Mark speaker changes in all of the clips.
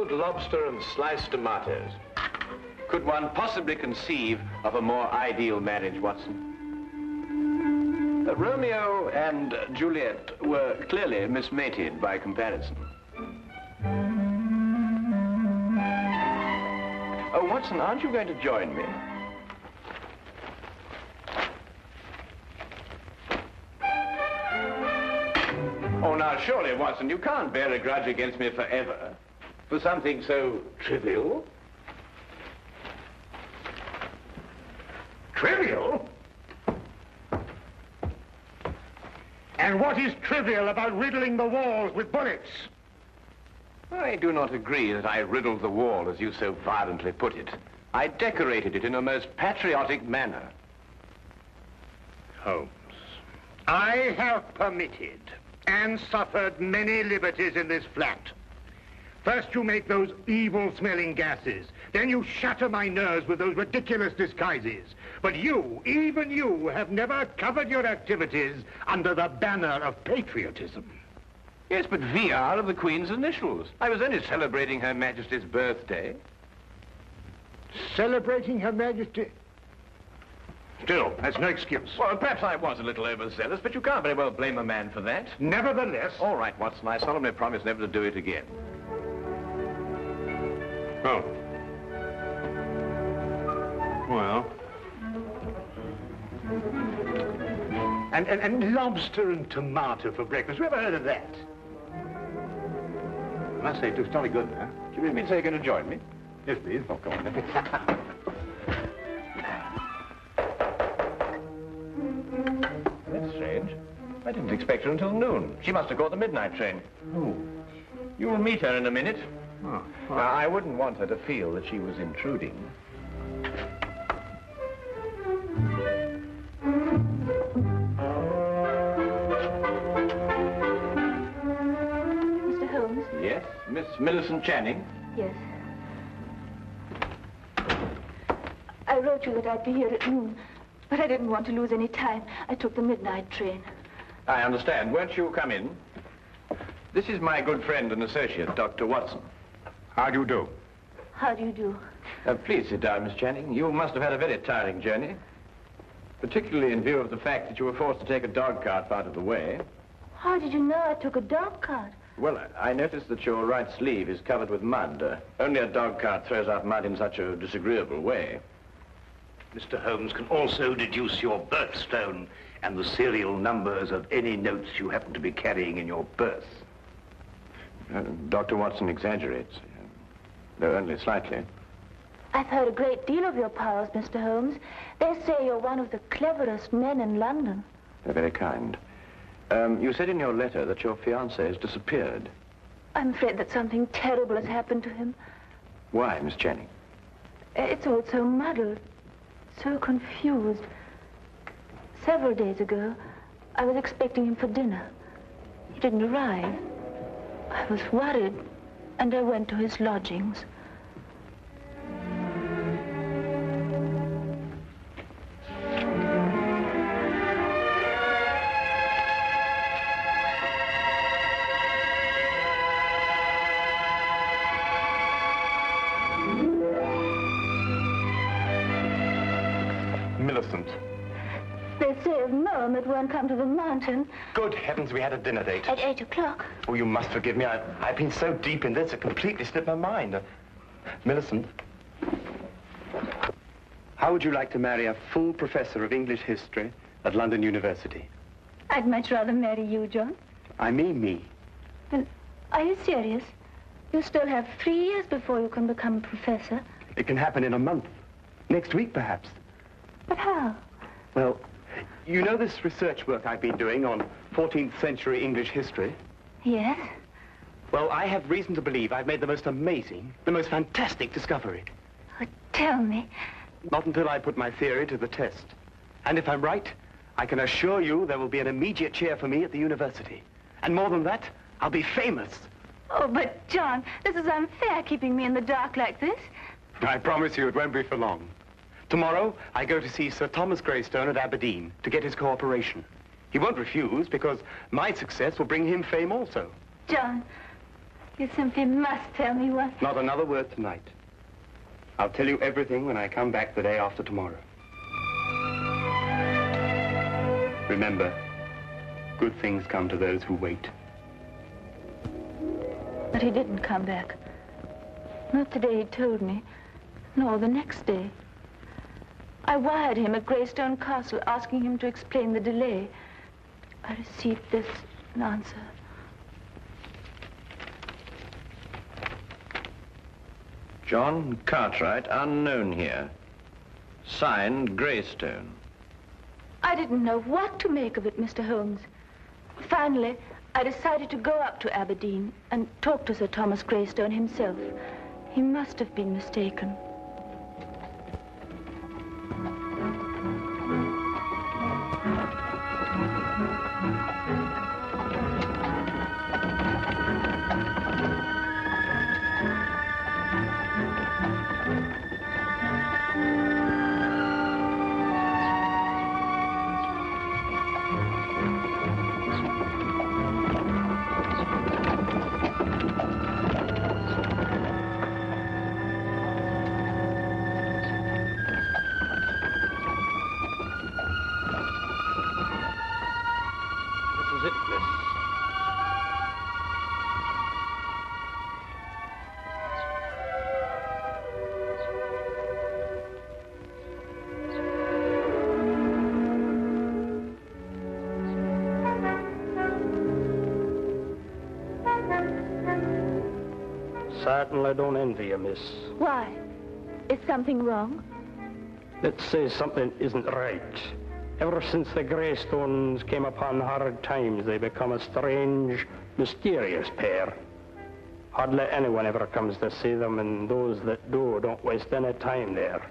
Speaker 1: grilled lobster and sliced tomatoes. Could one possibly conceive of a more ideal marriage, Watson? Romeo and Juliet were clearly mismated by comparison. Oh, Watson, aren't you going to join me? Oh, now, surely, Watson, you can't bear a grudge against me forever for something so trivial.
Speaker 2: Trivial? And what is trivial about riddling the walls with bullets?
Speaker 1: I do not agree that I riddled the wall, as you so violently put it. I decorated it in a most patriotic manner.
Speaker 2: Holmes, I have permitted and suffered many liberties in this flat. First you make those evil-smelling gases. Then you shatter my nerves with those ridiculous disguises. But you, even you, have never covered your activities under the banner of patriotism.
Speaker 1: Yes, but V are of the Queen's initials. I was only celebrating Her Majesty's birthday.
Speaker 2: Celebrating Her Majesty? Still, that's no excuse.
Speaker 1: Well, perhaps I was a little overzealous, but you can't very well blame a man for that.
Speaker 2: Nevertheless...
Speaker 1: All right, Watson, I solemnly promise never to do it again.
Speaker 2: Oh. Well... And lobster and tomato for breakfast. Who ever heard of that? I must say, it looks jolly good, huh?
Speaker 1: Do you really mean to say you're going to join me?
Speaker 2: Yes, please.
Speaker 1: Oh, come on, then. That's strange. I didn't expect her until noon. She must have caught the midnight train.
Speaker 2: Oh.
Speaker 1: You'll meet her in a minute.
Speaker 2: Oh.
Speaker 1: Now, I wouldn't want her to feel that she was intruding.
Speaker 3: Mr. Holmes?
Speaker 1: Yes, Miss Millicent Channing?
Speaker 3: Yes. I wrote you that I'd be here at noon, but I didn't want to lose any time. I took the midnight train.
Speaker 1: I understand. Won't you come in? This is my good friend and associate, Dr. Watson.
Speaker 2: How do you do?
Speaker 3: How do you do?
Speaker 1: Please sit down, Miss Channing. You must have had a very tiring journey, particularly in view of the fact that you were forced to take a dog cart out of the way.
Speaker 3: How did you know I took a dog cart?
Speaker 1: Well, I noticed that your right sleeve is covered with mud. Only a dog cart throws out mud in such a disagreeable way.
Speaker 2: Mr. Holmes can also deduce your birthstone and the serial numbers of any notes you happen to be carrying in your purse.
Speaker 1: Dr. Watson exaggerates, though only slightly.
Speaker 3: I've heard a great deal of your powers, Mr. Holmes. They say you're one of the cleverest men in London.
Speaker 1: They're very kind. You said in your letter that your fiancé has disappeared.
Speaker 3: I'm afraid that something terrible has happened to him.
Speaker 1: Why, Miss Channing?
Speaker 3: It's all so muddled, so confused. Several days ago, I was expecting him for dinner. He didn't arrive. I was worried, and I went to his lodgings.
Speaker 4: Millicent.
Speaker 3: They say of Mom it won't come to the mountain.
Speaker 4: Good heavens, we had a dinner date.
Speaker 3: At 8 o'clock.
Speaker 4: Oh, you must forgive me. I've been so deep in this, it completely slipped my mind. Millicent, how would you like to marry a full professor of English history at London University?
Speaker 3: I'd much rather marry you, John.
Speaker 4: I mean me.
Speaker 3: Then, are you serious? You still have 3 years before you can become a professor.
Speaker 4: It can happen in a month. Next week, perhaps.
Speaker 3: But how?
Speaker 4: Well, you know this research work I've been doing on 14th century English history?
Speaker 3: Yes?
Speaker 4: Well, I have reason to believe I've made the most amazing, the most fantastic discovery.
Speaker 3: Oh, tell me.
Speaker 4: Not until I put my theory to the test. And if I'm right, I can assure you there will be an immediate cheer for me at the university. And more than that, I'll be famous.
Speaker 3: Oh, but, John, this is unfair, keeping me in the dark like this.
Speaker 4: I promise you it won't be for long. Tomorrow, I go to see Sir Thomas Greystone at Aberdeen to get his cooperation. He won't refuse, because my success will bring him fame also.
Speaker 3: John, You simply must tell me what.
Speaker 4: Not another word tonight. I'll tell you everything when I come back the day after tomorrow. Remember, good things come to those who wait.
Speaker 3: But he didn't come back. Not the day he told me, nor the next day. I wired him at Greystone Castle asking him to explain the delay. I received this answer.
Speaker 1: John Cartwright, unknown here. Signed, Greystone.
Speaker 3: I didn't know what to make of it, Mr. Holmes. Finally, I decided to go up to Aberdeen and talk to Sir Thomas Greystone himself. He must have been mistaken.
Speaker 5: Certainly don't envy you, miss.
Speaker 3: Why? Is something wrong?
Speaker 5: Let's say something isn't right. Ever since the Greystones came upon hard times, they become a strange, mysterious pair. Hardly anyone ever comes to see them, and those that do don't waste any time there.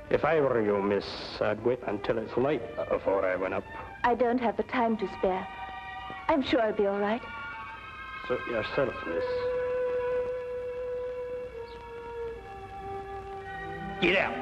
Speaker 5: If I were you, miss, I'd wait until it's light before I went up.
Speaker 3: I don't have the time to spare. I'm sure I'll be all right.
Speaker 5: Suit yourself, miss. Get out.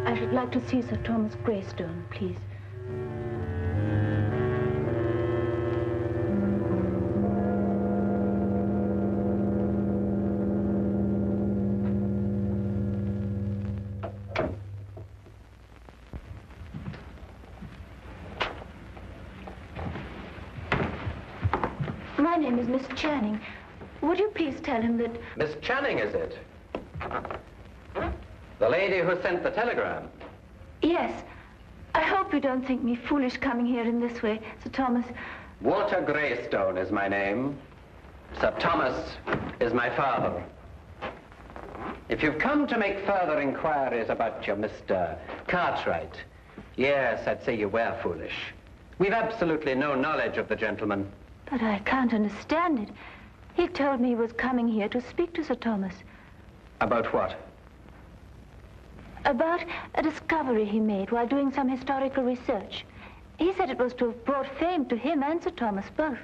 Speaker 3: I'd like to see Sir Thomas Greystone, please. My name is Miss Channing. Would you please tell him that...
Speaker 6: Miss Channing, is it? The lady who sent the telegram?
Speaker 3: Yes. I hope you don't think me foolish coming here in this way, Sir Thomas.
Speaker 6: Walter Greystone is my name. Sir Thomas is my father. If you've come to make further inquiries about your Mr. Cartwright, yes, I'd say you were foolish. We've absolutely no knowledge of the gentleman.
Speaker 3: But I can't understand it. He told me he was coming here to speak to Sir Thomas.
Speaker 6: About what?
Speaker 3: About a discovery he made while doing some historical research. He said it was to have brought fame to him and Sir Thomas both.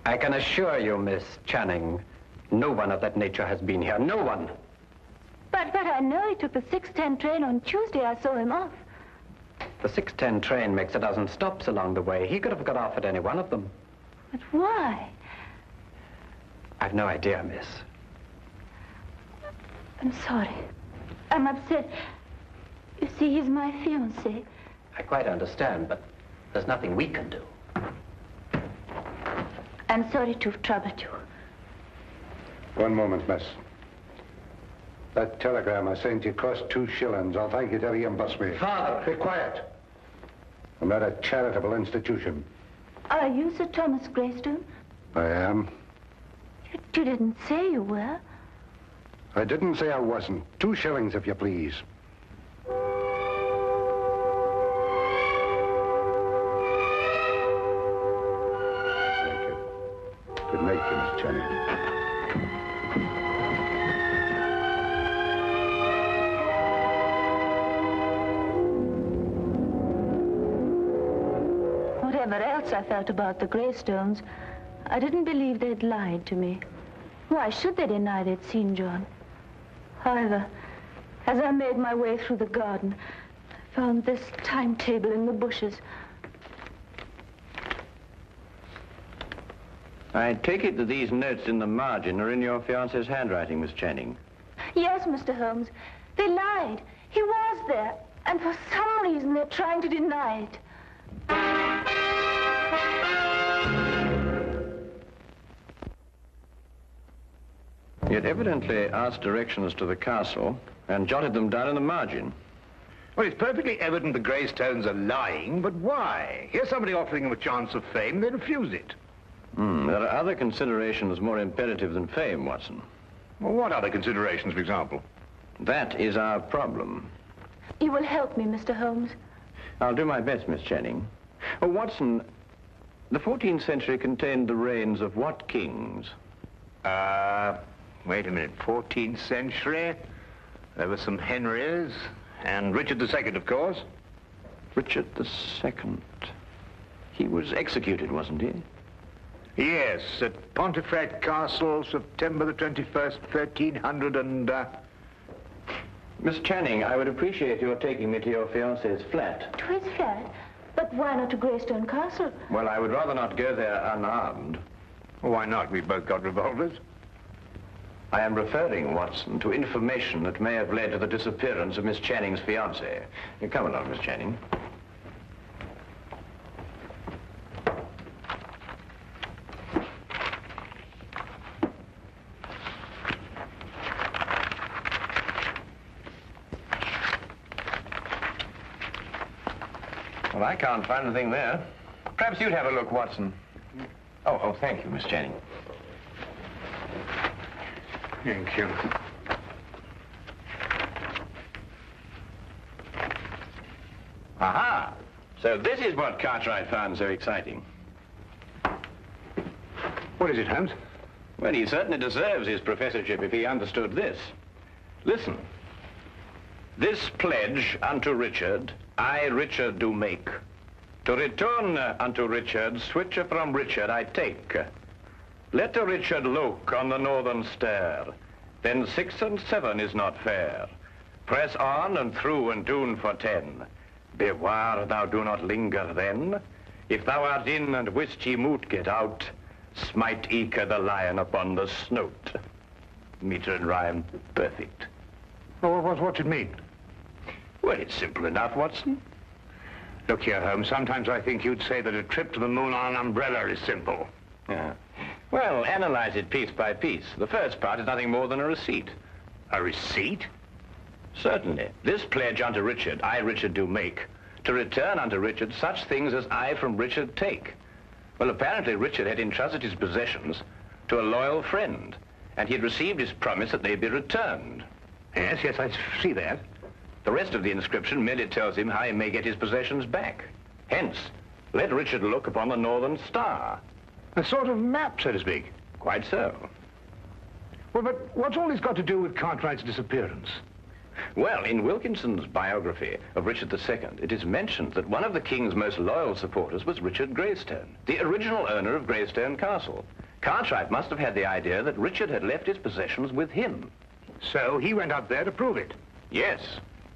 Speaker 6: I can assure you, Miss Channing, no one of that nature has been here. No one.
Speaker 3: But I know he took the 6:10 train on Tuesday. I saw him off.
Speaker 6: The 6:10 train makes a dozen stops along the way. He could have got off at any one of them.
Speaker 3: But why?
Speaker 6: I've no idea, miss.
Speaker 3: I'm sorry. I'm upset. You see, he's my fiancé.
Speaker 6: I quite understand, but there's nothing we can do.
Speaker 3: I'm sorry to have troubled you.
Speaker 7: One moment, miss. That telegram I sent you cost 2 shillings. I'll thank you to reimburse me.
Speaker 6: Father!
Speaker 7: Be quiet. I'm not a charitable institution.
Speaker 3: Are you Sir Thomas Greystone?
Speaker 7: I am.
Speaker 3: You didn't say you were.
Speaker 7: I didn't say I wasn't. 2 shillings, if you please. Thank you. Good night, Miss Channing.
Speaker 3: Whatever else I felt about the Greystones, I didn't believe they'd lied to me. Why should they deny they'd seen John? However, as I made my way through the garden, I found this timetable in the bushes.
Speaker 1: I take it that these notes in the margin are in your fiancé's handwriting, Miss Channing.
Speaker 3: Yes, Mr. Holmes. They lied. He was there. And for some reason, they're trying to deny it.
Speaker 1: He had evidently asked directions to the castle and jotted them down in the margin.
Speaker 2: Well, it's perfectly evident the Greystones are lying, but why? Here's somebody offering them a chance of fame. They refuse it.
Speaker 1: There are other considerations more imperative than fame, Watson.
Speaker 2: Well, what other considerations, for example?
Speaker 1: That is our problem.
Speaker 3: You will help me, Mr. Holmes.
Speaker 1: I'll do my best, Miss Channing. Oh, Watson, the 14th century contained the reigns of what kings?
Speaker 2: Wait a minute. 14th century? There were some Henrys, and Richard II, of course.
Speaker 1: Richard II. He was executed, wasn't he?
Speaker 2: Yes, at Pontefract Castle, September the 21st, 1300 and...
Speaker 1: Miss Channing, I would appreciate your taking me to your fiancé's flat.
Speaker 3: To his flat? But why not to Greystone Castle?
Speaker 1: Well, I would rather not go there unarmed.
Speaker 2: Well, why not? We've both got revolvers.
Speaker 1: I am referring, Watson, to information that may have led to the disappearance of Miss Channing's fiancé. Come along, Miss Channing. Well, I can't find anything there. Perhaps you'd have a look, Watson. Oh, thank you, Miss Channing.
Speaker 2: Thank you.
Speaker 1: Aha! So this is what Cartwright found so exciting.
Speaker 2: What is it, Holmes?
Speaker 1: Well, he certainly deserves his professorship if he understood this. Listen. This pledge unto Richard, I, Richard, do make. To return unto Richard, switcher from Richard I take. Let the Richard look on the northern stair, then 6 and 7 is not fair. Press on and through and tune for 10. Beware thou do not linger then. If thou art in and wist ye moot get out, smite eke the lion upon the snout. Meter and rhyme, perfect.
Speaker 2: Oh, what's it mean?
Speaker 1: Well, it's simple enough, Watson.
Speaker 2: Look here, Holmes, sometimes I think you'd say that a trip to the moon on an umbrella is simple.
Speaker 1: Yeah. Well, analyze it piece by piece. The first part is nothing more than a receipt.
Speaker 2: A receipt?
Speaker 1: Certainly. This pledge unto Richard, I, Richard, do make, to return unto Richard such things as I from Richard take. Well, apparently Richard had entrusted his possessions to a loyal friend, and he had received his promise that they be returned.
Speaker 2: Yes, I see that.
Speaker 1: The rest of the inscription merely tells him how he may get his possessions back. Hence, let Richard look upon the northern star.
Speaker 2: A sort of map, so to speak.
Speaker 1: Quite so.
Speaker 2: Well, but what's all this got to do with Cartwright's disappearance?
Speaker 1: Well, in Wilkinson's biography of Richard II, it is mentioned that one of the king's most loyal supporters was Richard Greystone, the original owner of Greystone Castle. Cartwright must have had the idea that Richard had left his possessions with him.
Speaker 2: So he went up there to prove it?
Speaker 1: Yes.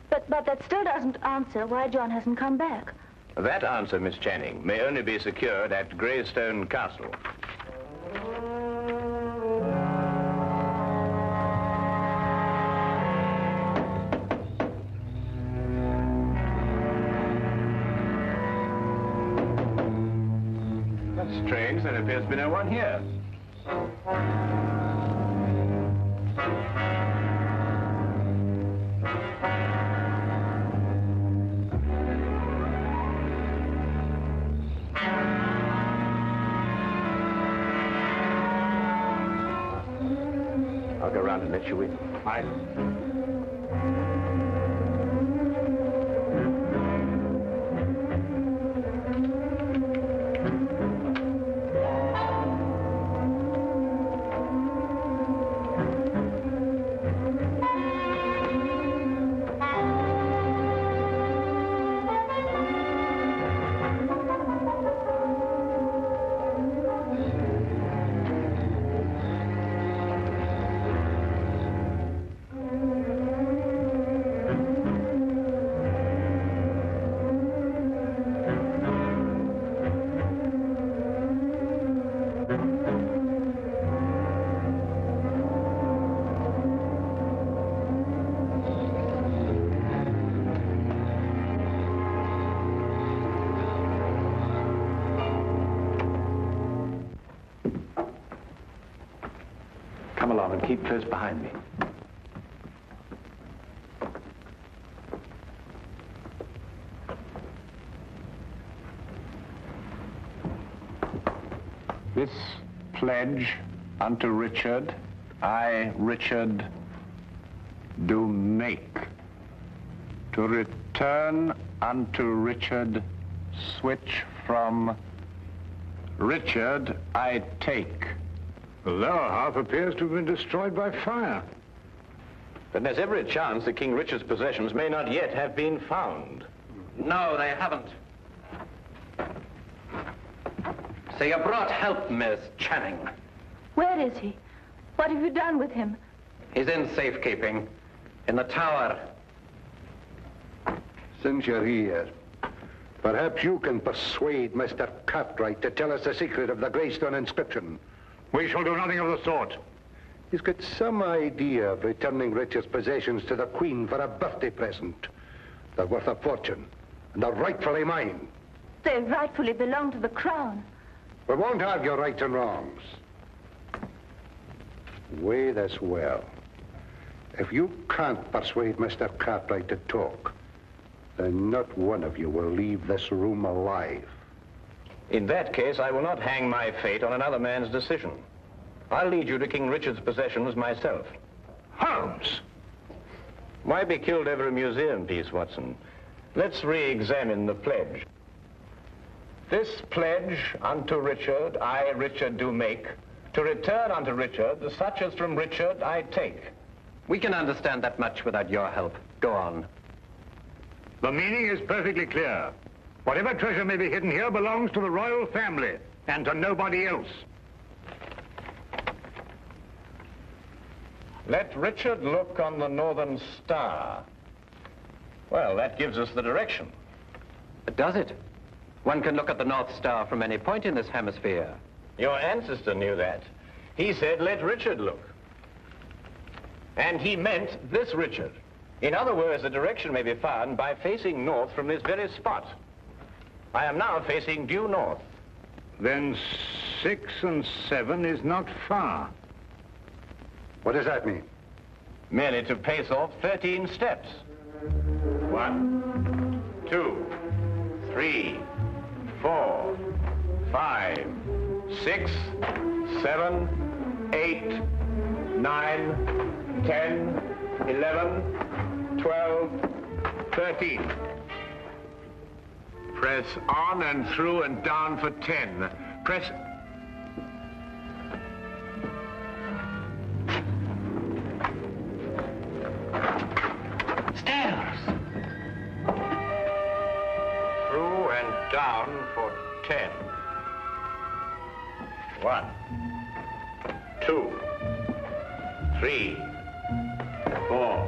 Speaker 3: But that still doesn't answer why John hasn't come back.
Speaker 1: That answer, Miss Channing, may only be secured at Greystone Castle. Strange, there appears to be no one here. I'll go round and let you in.
Speaker 2: Aye.
Speaker 1: Come along and keep close behind me. This pledge unto Richard, I, Richard, do make, to return unto Richard, switch from Richard I take.
Speaker 2: The lower half appears to have been destroyed by fire.
Speaker 1: But there's every chance that King Richard's possessions may not yet have been found.
Speaker 6: No, they haven't. So you brought help, Miss Channing.
Speaker 3: Where is he? What have you done with him?
Speaker 6: He's in safekeeping, in the tower.
Speaker 7: Since you're here, perhaps you can persuade Mr. Cartwright to tell us the secret of the Greystone inscription.
Speaker 2: We shall do nothing of the sort.
Speaker 7: He's got some idea of returning Richard's possessions to the Queen for a birthday present. They're worth a fortune, and they're rightfully mine.
Speaker 3: They rightfully belong to the crown.
Speaker 7: We won't argue rights and wrongs. Weigh this well. If you can't persuade Mr. Cartwright to talk, then not one of you will leave this room alive.
Speaker 1: In that case, I will not hang my fate on another man's decision. I'll lead you to King Richard's possessions myself.
Speaker 2: Holmes!
Speaker 1: Why be killed over a museum piece, Watson? Let's re-examine the pledge. This pledge unto Richard, I, Richard, do make, to return unto Richard the such as from Richard I take.
Speaker 6: We can understand that much without your help. Go on.
Speaker 2: The meaning is perfectly clear. Whatever treasure may be hidden here belongs to the royal family and to nobody else.
Speaker 1: Let Richard look on the northern star. Well, that gives us the direction.
Speaker 6: But does it? One can look at the North Star from any point in this hemisphere.
Speaker 1: Your ancestor knew that. He said, let Richard look. And he meant this Richard. In other words, the direction may be found by facing north from this very spot. I am now facing due north.
Speaker 2: Then 6 and 7 is not far.
Speaker 7: What does that mean?
Speaker 1: Merely to pace off 13 steps. 1, 2, 3, 4, 5, 6, 7, 8, 9, 10, 11, 12, 13. Press on and through and down for 10. Press...
Speaker 6: Stairs!
Speaker 1: Through and down for 10. 1, 2, 3, 4,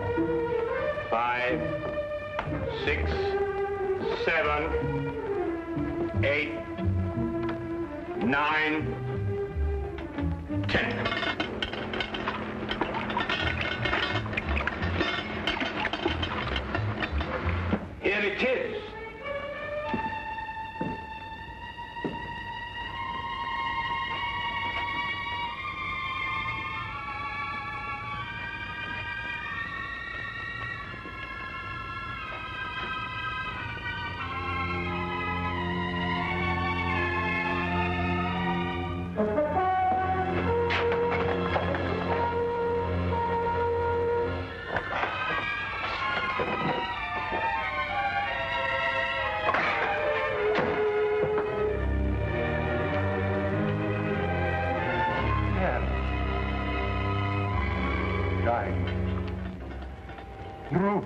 Speaker 1: 5, 6, 7, 8, 9, 10. Here it is.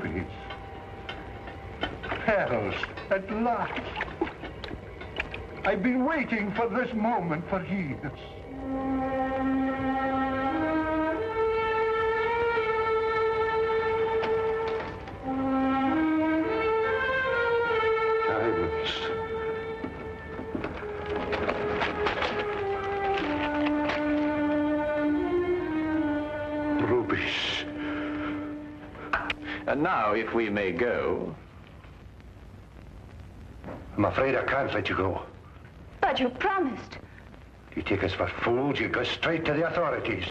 Speaker 7: Ruby. Pearls, at last. I've been waiting for this moment for years.
Speaker 1: And now, if we may go.
Speaker 7: I'm afraid I can't let you go.
Speaker 3: But you promised.
Speaker 7: You take us for fools, you go straight to the authorities.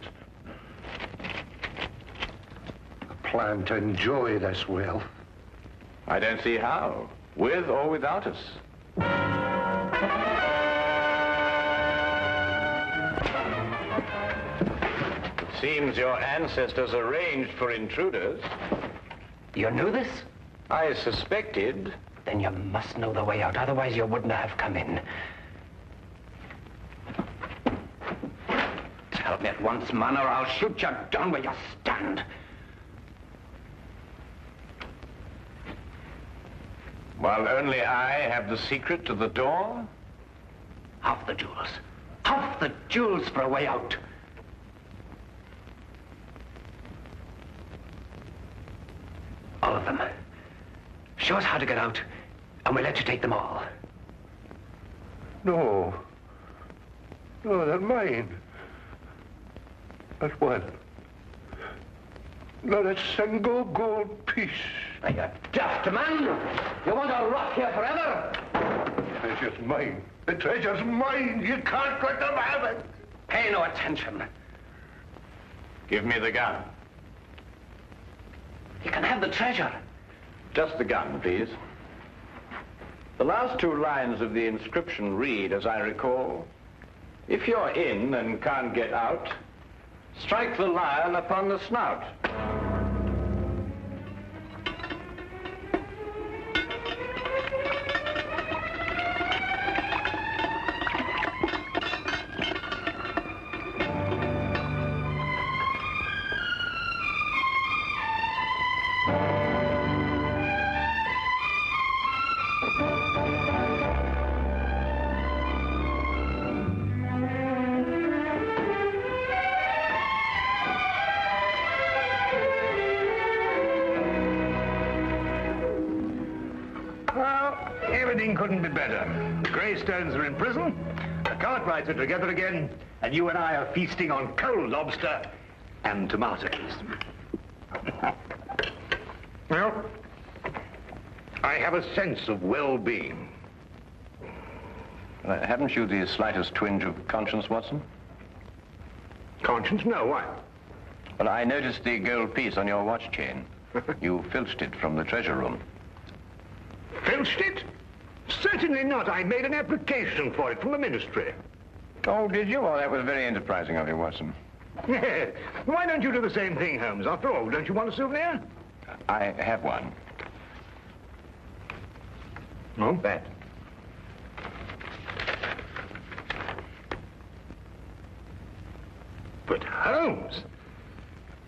Speaker 7: I plan to enjoy this wealth.
Speaker 1: I don't see how, with or without us. It seems your ancestors arranged for intruders.
Speaker 6: You knew this?
Speaker 1: I suspected.
Speaker 6: Then you must know the way out, otherwise you wouldn't have come in. Tell me at once, man, or I'll shoot you down where you stand.
Speaker 1: While only I have the secret to the door?
Speaker 6: Half the jewels. Half the jewels for a way out. All of them. Show us how to get out, and we'll let you take them all.
Speaker 7: No. No, they're mine. Not one. Not a single gold piece.
Speaker 6: Are you daft, man? You want to rot here forever?
Speaker 7: The treasure's mine. The treasure's mine. You can't let them have it.
Speaker 6: Pay no attention.
Speaker 1: Give me the gun.
Speaker 6: You can have the treasure.
Speaker 1: Just the gun, please. The last two lines of the inscription read, as I recall, if you're in and can't get out, strike the lion upon the snout.
Speaker 2: Couldn't be better. The Greystones are in prison, the Cartwrights are together again, and you and I are feasting on cold lobster and tomatoes. Well, I have a sense of well-being.
Speaker 1: Haven't you the slightest twinge of conscience, Watson?
Speaker 2: Conscience? No, why?
Speaker 1: Well, I noticed the gold piece on your watch chain. You filched it from the treasure room.
Speaker 2: Filched it? Certainly not. I made an application for it from the ministry.
Speaker 1: Oh, did you? Well, that was very enterprising of you, Watson.
Speaker 2: Why don't you do the same thing, Holmes? After all, don't you want a souvenir?
Speaker 1: I have one.
Speaker 2: Oh, that. But Holmes,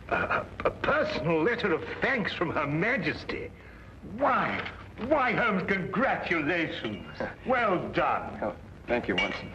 Speaker 2: a personal letter of thanks from Her Majesty. Why, Holmes, congratulations. Well done.
Speaker 1: Oh, thank you, Watson.